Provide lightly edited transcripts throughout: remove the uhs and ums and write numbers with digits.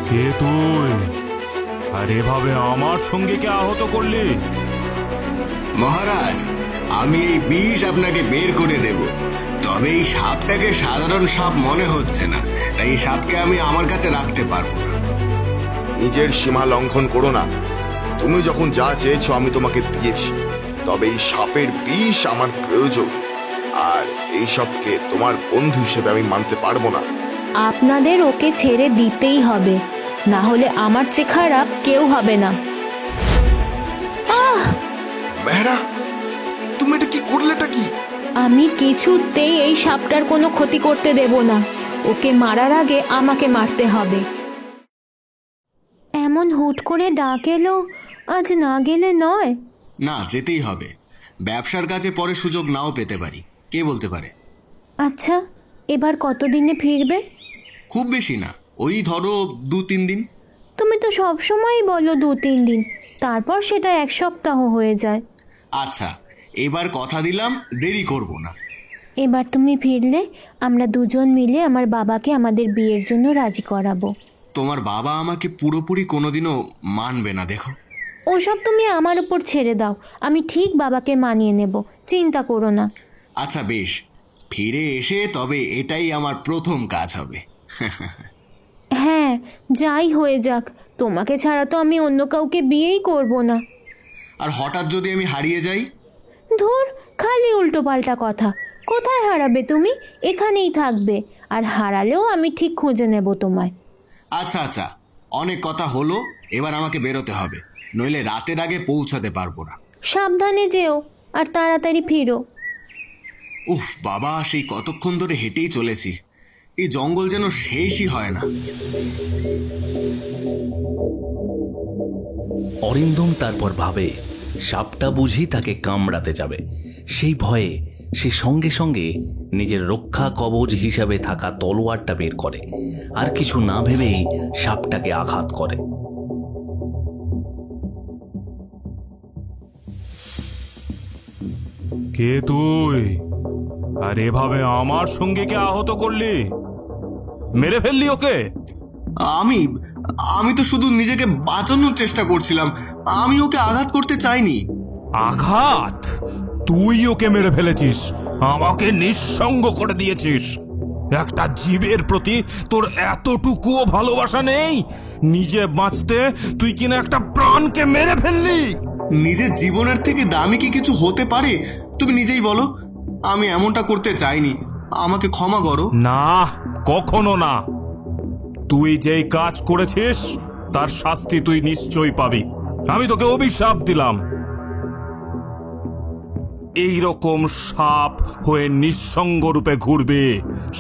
কে তুই? আর এভাবে আমার সঙ্গে কে আহত করলি? মহারাজ, আমি এই বিষ আপনাকে বের করে দেব, তবে এই সাপটাকে সাধারণ সাপ মনে হচ্ছে না, তাই এই সাপকে আমি আমার কাছে রাখতে পারবো না। নিজের সীমা লঙ্ঘন করো না। তুমি যখন যা চেয়েছো আমি তোমাকে দিয়েছি, তবে এই সাপের বিষ আমার প্রয়োজন, আর এই সবকে তোমার বন্ধু হিসেবে আমি মানতে পারবো না। আপনাদের ওকে ছেড়ে দিতেই হবে, না হলে আমার চেয়ে খারাপ কেউ হবে না। মেহরা, তুমি এটা কি করলেটা কি? আমি কিছুতেই এই সাপটার কোনো ক্ষতি করতে দেব না। ওকে মারার আগে আমাকে মারতে হবে। এমন হুট করে ডাক এলো, আজ না গেলে নয়। না, যেতেই হবে। ব্যবসার কাজে পরে সুযোগ নাও পেতে পারি, কে বলতে পারে। আচ্ছা, এবার কতদিনে ফিরবে? খুব বেশি না, ওই ধরো 2-3 দিন। তুমি তো সবসময়ই বলো 2-3 দিন, তারপর সেটা 1 সপ্তাহ হয়ে যায়। আচ্ছা, এবার কথা দিলাম দেরি করব না। এবার তুমি ফিরলে আমরা দুজন মিলে আমার বাবাকে আমাদের বিয়ের জন্য রাজি করাবো। তোমার বাবা আমাকে পুরোপুরি কোনোদিনও মানবে না, দেখো। ওসব তুমি আমার উপর ছেড়ে দাও, আমি ঠিক বাবাকে মানিয়ে নেব, চিন্তা করো না। আচ্ছা বেশ, ফিরে এসে তবে এটাই আমার প্রথম কাজ হবে। হ্যাঁ, যাই হয়ে যাক, তোমাকে ছাড়া তো আমি অন্য কাউকে বিয়েই করব না। আর হঠাৎ যদি আমি হারিয়ে যাই? ধুর, খালি উল্টো পাল্টা কথা। কোথায় হারাবে তুমি? এখানেই থাকবে, আর হারালেও আমি ঠিক খুঁজে নেব তোমায়। আচ্ছা আচ্ছা, অনেক কথা হলো, এবার আমাকে বেরোতে হবে, নইলে রাতের আগে পৌঁছাতে পারবো না। সাবধানে যেও, আর তাড়াতাড়ি ফিরো। উফ বাবা, সেই কতক্ষণ ধরে হেঁটেই চলেছি, এই জঙ্গল যেন শেষই হয় না। অরিন্দম তারপর ভাবে সাপটা বুঝি তাকে কামড়াতে যাবে। সেই ভয়ে সে সঙ্গে সঙ্গে নিজের রক্ষা কবচ হিসাবে থাকা তলোয়ারটা বের করে, আর কিছু না ভেবেই সাপটাকে আঘাত করে। কে তুই? আর এভাবে আমার সঙ্গে কে আহত করলি? মেরে ফেললি ওকে? আমি আমি তো শুধু নিজেকে বাঁচানোর চেষ্টা করছিলাম, আমি ওকে আঘাত করতে চাইনি। আঘাত? তুই ওকে মেরে ফেলেছিস, আমাকে নিঃসঙ্গ করে দিয়েছিস। একটা জীবের প্রতি তোর এতটুকুও ভালোবাসা নেই? নিজে বাঁচতে তুই কিনা একটা প্রাণকে মেরে ফেললি। নিজের জীবনের থেকে দামি কি কিছু হতে পারে? তুমি নিজেই বলো, আমি এমনটা করতে চাইনি, আমাকে ক্ষমা করো। না, কখনো না। তুই যেই কাজ করেছিস তার শাস্তি তুই নিশ্চয়ই পাবি। আমি তোকে অভিশাপ দিলাম, এইরকম সাপ হয়ে নিঃসঙ্গ রূপে ঘুরবে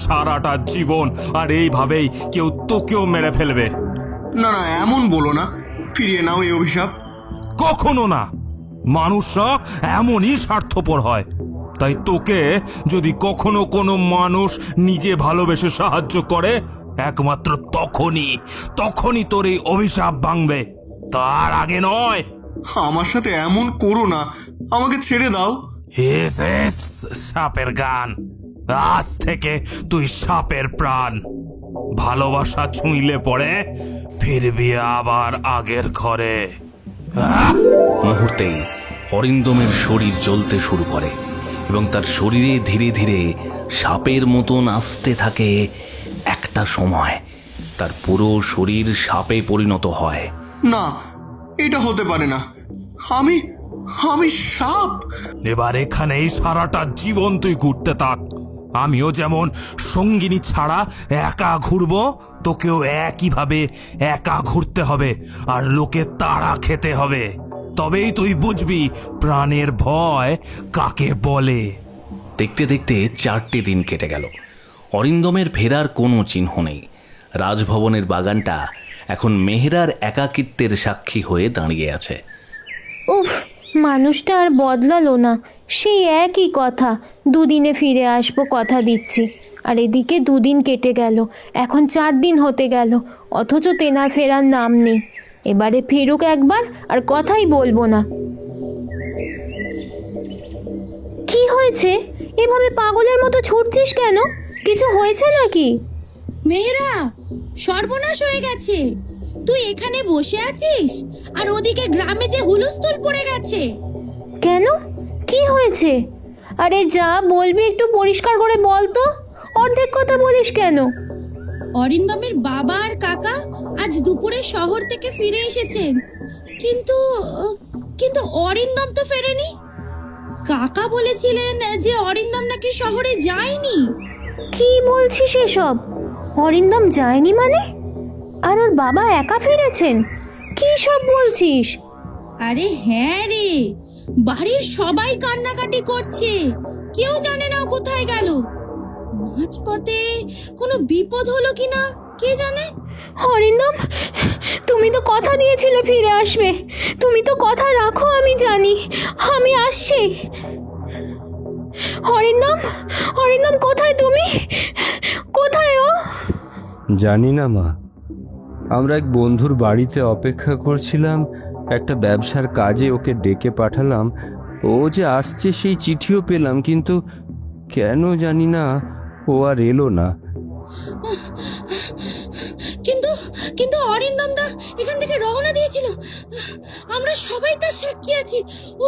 সারাটা জীবন, আর এইভাবেই কেউ তোকেও মেরে ফেলবে। না না, এমন বলো না, ফিরিয়ে নাও এই অভিশাপ। কখনো না। মানুষরা এমনই স্বার্থপর হয়, তাই তোকে যদি কখনো কোনো মানুষ নিজে ভালোবেসে সাহায্য করে, একমাত্র তখনই তোর এই অভিশাপ ভাঙবে, তার আগে নয়। আমার সাথে এমন করো না, আমাকে ছেড়ে দাও। এস সাপের গান, আজ থেকে তুই সাপের প্রাণ। ভালোবাসা ছুঁইলে পড়ে ফিরবি আবার আগের ঘরে। মুহূর্তেই অরিন্দমের শরীর জ্বলতে শুরু করে এবং তার শরীরে ধীরে ধীরে সাপের মতন আসতে থাকে। একটা সময় তার পুরো শরীর সাপে পরিণত হয়। না, এটা হতে পারে না, আমি আমি সাপ। এবার এখানেই সারাটা জীবন তুই ঘুরতে থাক। আমিও যেমন সঙ্গিনী ছাড়া একা ঘুরবো, তোকেও একইভাবে একা ঘুরতে হবে, আর লোকে তাড়া খেতে হবে। তবেই তুই বুঝবি প্রাণের ভয় কাকে বলে। দেখতে দেখতে 4টে দিন কেটে গেল। অরিন্দমের ফেরার কোনো চিহ্ন নেই। রাজভবনের বাগানটা এখন মেহরার একাকিত্বের সাক্ষী হয়ে দাঁড়িয়ে আছে। উফ, মানুষটা আর বদলালো না, সেই একই কথা, 2 দিনে ফিরে আসবো কথা দিচ্ছি। আর এদিকে 2 দিন কেটে গেল, এখন 4 দিন হতে গেল, অথচ তেনার ফেরার নাম নেই। এবারে ফিরুক একবার, আর কথাই বলবো না। কি হয়েছে? এভাবে পাগলের মতো ছুটছিস কেন? কিছু হয়েছে নাকি? মেহেরা, সর্বনাশ হয়ে গেছে। তুই এখানে বসে আছিস আর ওদিকে গ্রামে যে হুলস্থুল পড়ে গেছে। কেন, কি হয়েছে? আরে যা বলবি একটু পরিষ্কার করে বল তো, অর্ধেক কথা বলিস কেন? অরিন্দমের বাবা আর কাকা আজ দুপুরে শহর থেকে ফিরে এসেছেন, কিন্তু কিন্তু অরিন্দম তো ফেরেনি। কাকা বলেছিলেন যে অরিন্দম নাকি শহরে যায়নি। কি বলছিস এসব? অরিন্দম যায়নি মানে? আর ওর বাবা একা ফিরেছেন? কি সব বলছিস? আরে হ্যাঁ রে, বাড়ির সবাই কান্নাকাটি করছে, কেউ জানে না ও কোথায় গেল। মাঝপথে কোনো বিপদ হলো কিনা কে জানে। অরিন্দম, তুমি তো কথা দিয়েছিলে ফিরে আসবে, তুমি তো কথা রাখো, আমি জানি। আমি আসছি। অরিন্দম, অরিন্দম কোথায় তুমি? কোথায় ও? জানি না মা, আমরা এক বন্ধুর বাড়িতে অপেক্ষা করছিলাম, একটা ব্যবসার কাজে ওকে ডেকে পাঠালাম। ও যে আসছে সেই চিঠিও পেলাম, কিন্তু কেন জানি না ও আর এলো না। কিন্তু কিন্তু অরিন্দম দা এখান থেকে রওনা দিয়েছিল, আমরা সবাই তার সাক্ষী আছি। ও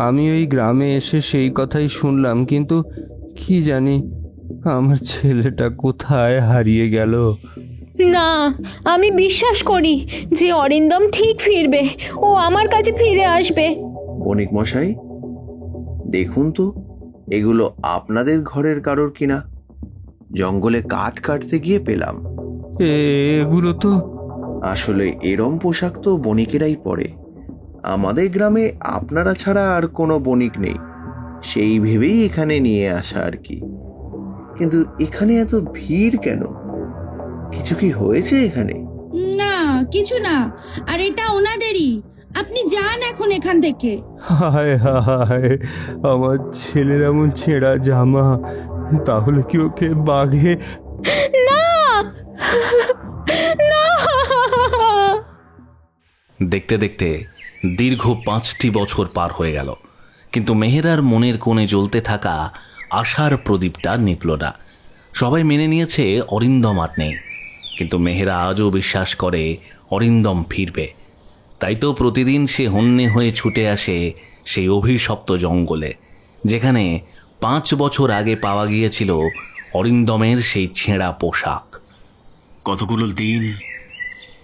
আমি ওই গ্রামে এসে সেই কথাই শুনলাম, কিন্তু কি জানি আমার ছেলেটা কোথায় হারিয়ে গেল। না, আমি বিশ্বাস করি যে অরিন্দম ঠিক ফিরবে, ও আমার কাছে ফিরে আসবে। বণিক মশাই, দেখুন তো এগুলো আপনাদের ঘরের কারোর কিনা। জঙ্গলে কাঠ কাটতে গিয়ে পেলাম। এগুলো তো আসলে এরম পোশাক তো বণিকেরাই পরে। আমাদের গ্রামে আপনারা ছাড়া আর কোনো বণিক নেই, সেই ভেবেই এখানে নিয়ে আসা আর কি। কিন্তু এখানে এত ভিড় কেন? কিছু কি হয়েছে এখানে? না, কিছু না, আর এটা ওনাদেরই। আপনি যান এখন এখান থেকে। হায় হায়, আমার ছেলের এমন ছেঁড়া জামা, তাহলে কি ওকে বাঘে? না, না। দেখতে দেখতে দীর্ঘ 5টি বছর পার হয়ে গেল, কিন্তু মেহেরার মনের কোণে জ্বলতে থাকা আশার প্রদীপটা নিভল না। সবাই মেনে নিয়েছে অরিন্দম আর নেই, কিন্তু মেহেরা আজও বিশ্বাস করে অরিন্দম ফিরবে। তাই তো প্রতিদিন সে হন্যে হয়ে ছুটে আসে সেই অভিশপ্ত জঙ্গলে, যেখানে 5 বছর আগে পাওয়া গিয়েছিল অরিন্দমের সেই ছেঁড়া পোশাক। কতগুলো দিন,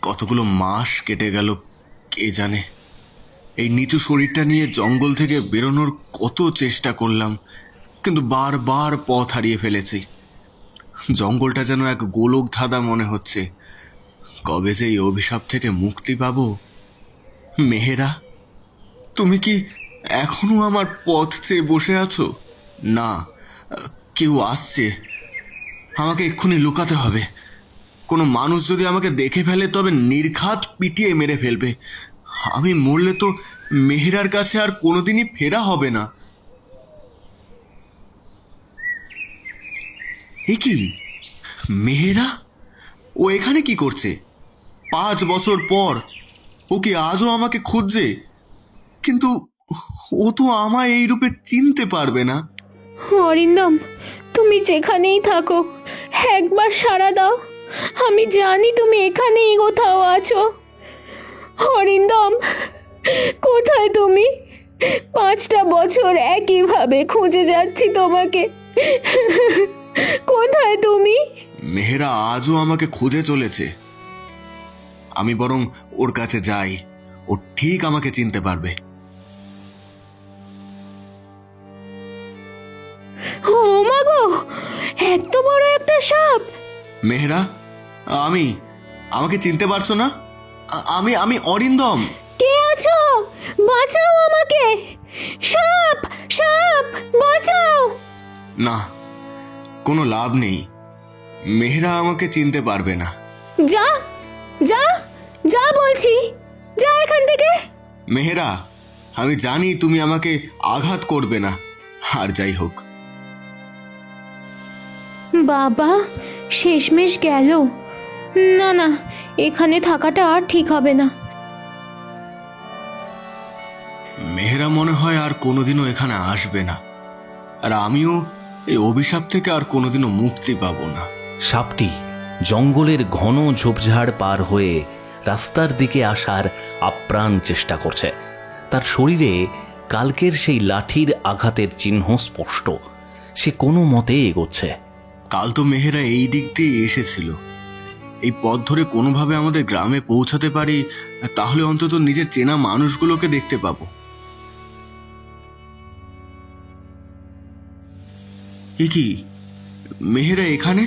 কতগুলো মাস কেটে গেল কে জানে। এই নিচু শরীরটা নিয়ে জঙ্গল থেকে বেরোনোর কত চেষ্টা করলাম, কিন্তু বারবার পথ হারিয়ে ফেলেছি। জঙ্গলটা যেন এক গোলক ধাঁধা মনে হচ্ছে। কবে যে এই অভিশাপ থেকে মুক্তি পাবো? মেহেরা, তুমি কি এখনো আমার পথ চেয়ে বসে আছো? না, কেউ আসছে, আমাকে এক্ষুনি লুকাতে হবে। কোনো মানুষ যদি আমাকে দেখে ফেলে তবে নির্ঘাত পিটিয়ে মেরে ফেলবে। আমি মরলে তো মেহেরার কাছে আর কোনোদিনই ফেরা হবে না। এ কি, মেহেরা? ও এখানে কি করছে? 5 বছর পর ও কি আজও আমাকে খুঁজছে? কিন্তু ও তো আমায় এই রূপে চিনতে পারবে না। অরিন্দম, তুমি যেখানেই থাকো একবার সাড়া দাও। আমি জানি তুমি এখানেই কোথাও আছো। অরিন্দম, কোথায় তুমি? 5টা বছর একইভাবে খুঁজে যাচ্ছি তোমাকে। কোথায় তুমি? মেহেরা আজও আমাকে খুঁজে চলেছে। আমি বরং ওর কাছে যাই, ও ঠিক আমাকে চিনতে পারবে। ও মা গো, এত বড় একটা সাপ! মেহেরা, আমাকে চিনতে পারছো না? আমি আমি অরিন্দম। কে আছো? বাঁচাও আমাকে! সাপ, সাপ, বাঁচাও! না, কোনো লাভ নেই। মেহেরা আমাকে চিনতে পারবে না। যা, যা, যা বলছি, যা এখান থেকে। মেহেরা, আমি জানি তুমি আমাকে আঘাত করবে না। আর যাই হোক, বাবা শেষমেশ গেল। না না, এখানে থাকাটা আর ঠিক হবে না। মেহেরা মনে হয় আর কোনোদিনও এখানে আসবে না, আর আমিও এই অভিশাপ থেকে আর কোনোদিনও মুক্তি পাবো না। সাপটি জঙ্গলের ঘন ঝোপঝাড় পার হয়ে রাস্তার দিকে আসার আপ্রাণ চেষ্টা করছে। তার শরীরে কালকের সেই লাঠির আঘাতের চিহ্ন স্পষ্ট। সে কোনো মতে এগোচ্ছে। কাল তো মেহেরা এই দিক দিয়ে এসেছিল। এই পথ ধরে কোনোভাবে আমাদের গ্রামে পৌঁছাতে পারি, তাহলে অন্তত নিজের চেনা মানুষগুলোকে দেখতে পাবো। এ কি, মেহেরা এখানে?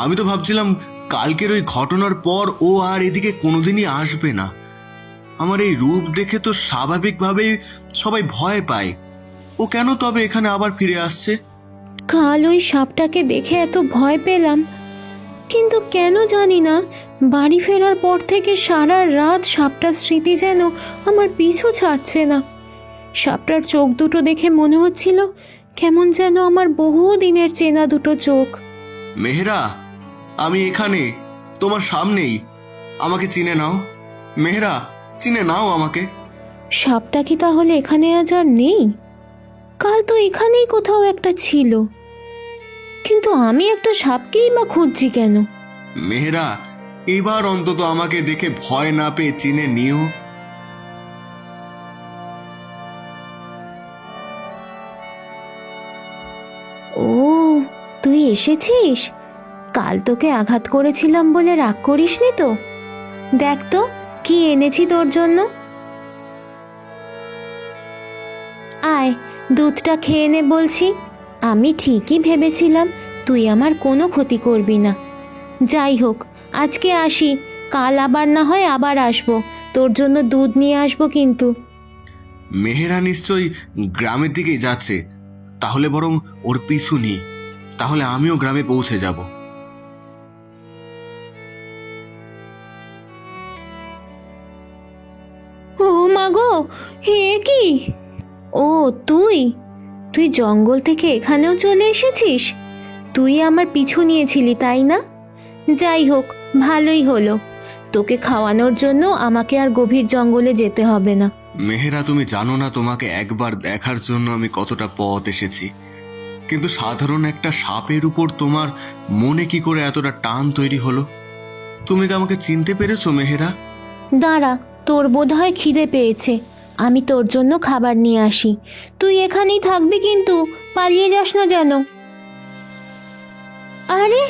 আমি তো ভাবছিলাম কালকের ওই ঘটনার পর ও আর এদিকে কোনোদিনই আসবে না। আমার এই রূপ দেখে তো স্বাভাবিকভাবেই সবাই ভয় পায়। ও কেন তবে এখানে আবার ফিরে আসছে? কাল ওই সাপটাকে দেখে এত ভয় পেলাম, কিন্তু কেন জানি না বাড়ি ফেরার পর থেকে সারা রাত সাপটার স্মৃতি যেন আমার পিছু ছাড়ছে না। সাপটার চোখ দুটো দেখে মনে হচ্ছিল কেমন যেন আমার বহু দিনের চেনা দুটো চোখ। মেহেরা, আমি এখানে তোমার সামনেই। আমাকে চিনে নাও মেহেরা, চিনে নাও আমাকে। সাপটা কি তাহলে এখানে আজ আর নেই? কাল তো এখানেই কোথাও একটা ছিল, কিন্তু আমি একটা সাপকেই বা খুঁজছি কেন? মেহেরা, এবার অন্তত আমাকে দেখে ভয় না পেয়ে চিনে নিও। ও, তুই এসেছিস? কাল তোকে আঘাত করেছিলাম বলে রাগ করিসনি তো? দেখ তো কি এনেছি তোর জন্য। আয়, দুধটা খেয়ে নে বলছি। আমি ঠিকই ভেবেছিলাম তুই আমার কোনো ক্ষতি করবি না। যাই হোক, আজকে আসি, কাল আবার না হয় আবার আসবো, তোর জন্য দুধ নিয়ে আসবো কিন্তু। মেহেরা নিশ্চয়ই গ্রামের দিকেই যাচ্ছে, তাহলে বরং ওর পিছু নিই, তাহলে আমিও গ্রামে পৌঁছে যাব। ও মাগো, হে কি! ও তুই তুই জঙ্গল থেকে এখানেও চলে এসেছিস? তুই আমার পিছু নিয়েছিলি তাই না? যাই হোক, ভালোই হলো। তোকে খাওয়ানোর জন্য আমাকে আর গভীর জঙ্গলে যেতে হবে না। মেহেরা, তুমি জানো না তোমাকে একবার দেখার জন্য আমি কতটা পথ এসেছি, কিন্তু সাধারণ একটা সাপের উপর তোমার মনে কি করে এতটা টান তৈরি হলো? তুমি কি আমাকে চিনতে পেরেছো মেহেরা? দাঁড়া, তোর বোধহয় খিদে পেয়েছে, আমি তোর জন্য খাবার নিয়ে আসি। তুই এখানেই থাকবি কিন্তু, পালিয়ে যাস না যেন। আরে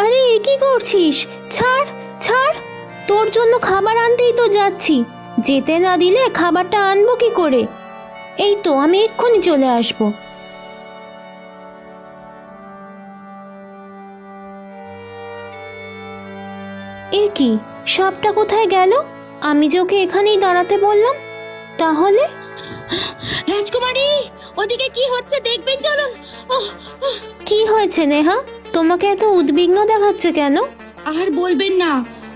আরে, এ কি করছিস? ছাড় ছাড়, তোর জন্য খাবার আনতেই তো যাচ্ছি। যেতে না দিলে খাবারটা আনবো কি করে? এই তো, আমি এক্ষুনি চলে আসবো। এ কি, সাপটা কোথায় গেল? আমি যে ওকে এখানেই দাঁড়াতে বললাম। তাহলে রাজকুমারী, ওদিকে কি হচ্ছে দেখবেন চলুন। কি হয়েছে নেহা? তোমাকে এত উদ্বিগ্ন দেখাচ্ছে কেন? আর বলবেন না,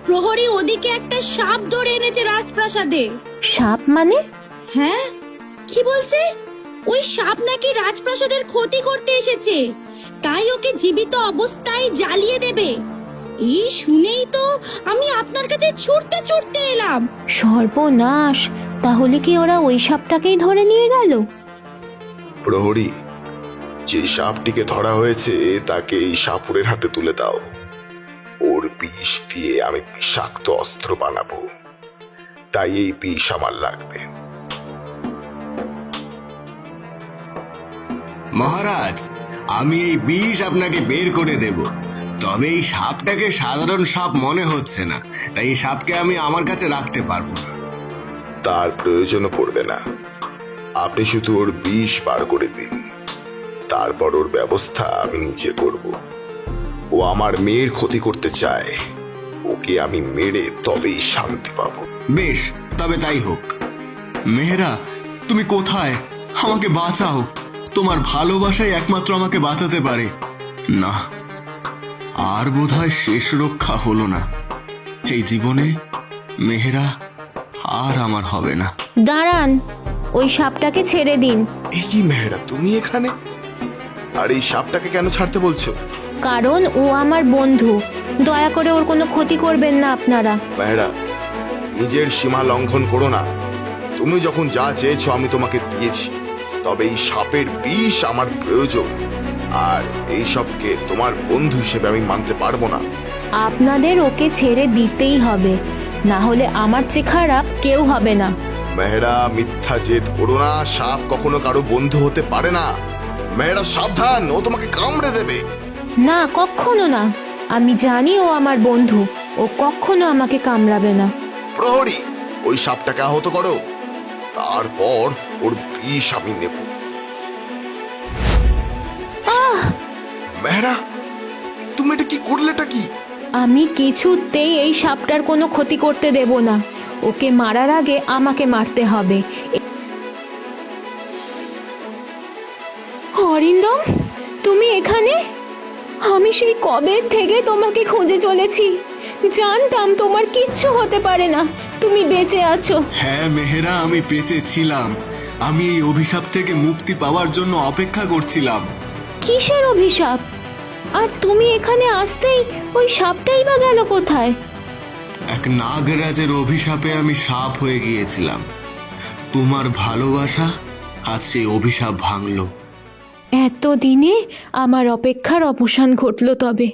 প্রহরী ওদিকে একটা সাপ ধরে এনেছে রাজপ্রাসাদে। সাপ মানে? হ্যাঁ, কি বলছে? ওই সাপ নাকি রাজপ্রাসাদের ক্ষতি করতে এসেছে, তাই ওকে জীবিত অবস্থায় জ্বালিয়ে দেবে। এই শুনেই তো আমি আপনার কাছে ছুটতে ছুটতে এলাম। সর্বনাশ! তাহলে কি ওরা ওই সাপটাকেই ধরে নিয়ে গেল? প্রহরী, যে সাপটিকে ধরা হয়েছে তাকে এই সাপুরের হাতে তুলে দাও। ওর বিষ দিয়ে আমি বিষাক্ত অস্ত্র বানাবো, তাই এই বিষ আমার লাগবে। মহারাজ, আমি এই বিষ আপনাকে বের করে দেব, তবে এই সাপটাকে সাধারণ সাপ মনে হচ্ছে না, তাই এই সাপকে আমি আমার কাছে রাখতে পারবো না। তার প্রয়োজনও পড়বে না, আপনি শুধু ওর বিষ বার করে দিন, তারপর ওর ব্যবস্থা আমি নিজে করব। ও আমার মেয়ের ক্ষতি করতে চায়, ওকে আমি মেরে তবেই শান্তি পাবো। বেশ, তবে তাই হোক। মেহেরা, তুমি কোথায়? আমাকে বাঁচাও, তোমার ভালোবাসাই একমাত্র আমাকে বাঁচাতে পারে। না, আর বোধহয় শেষ রক্ষা হলো না এই জীবনে। মেহেরা আর আমার হবে না। দাঁড়ান, ওই সাপটাকে ছেড়ে দিন। এই কি মেহেরা, তুমি এখানে? আর এই সাপটাকে কেন ছাড়তে বলছো? কারণ ও আমার বন্ধু, দয়া করে ওর কোনো ক্ষতি করবেন না আপনারা। মেহেরা, নিজের সীমা লঙ্ঘন করো না। তুমি যখন যা চেয়েছো আমি তোমাকে দিয়েছি, তবে এই সাপের বিষ আমার প্রয়োজন, আর এই সবকে তোমার বন্ধু হিসেবে আমি মানতে পারবো না। আপনাদের ওকে ছেড়ে দিতেই হবে, না হলে আমার চেয়ে খারাপ কেউ হবে না। মেহেরা, মিথ্যা জেদ করো না। সাপ কখনো কারো বন্ধু হতে পারে না। মেহেরা সাবধান, ও তোমাকে কামড়ে দেবে। না, কখনো না। আমি জানি ও আমার বন্ধু, ও কখনো আমাকে কামড়াবে না। প্রহরী, ওই সাপটাকে আহত করো, তারপর ওর বিষ আমি নেব। মেহেরা, তুমি এটা কি করলেটা কি? আমি কিছুতেই এই সাপটার কোনো ক্ষতি করতে দেব না। ওকে মারার আগে আমাকে মারতে হবে। অরিন্দম, তুমি এখানে? আমি সেই কবে থেকে তোমাকে খুঁজে চলেছি। জানতাম তোমার কিচ্ছু হতে পারে না, তুমি বেঁচে আছো। হ্যাঁ মেহেরা, আমি বেঁচে ছিলাম। আমি এই অভিশাপ থেকে মুক্তি পাওয়ার জন্য অপেক্ষা করছিলাম। কিসের অভিশাপ? আর তুমি এখানে আসতেই ওই সাপটাই বা গেল কোথায়? এক নাগরাজের অভিশাপে আমি সাপ হয়ে গিয়েছিলাম। তোমার ভালোবাসা আজ সেই অভিশাপ ভাঙলো। এতদিনে আমার অপেক্ষার অবসান ঘটল তবে।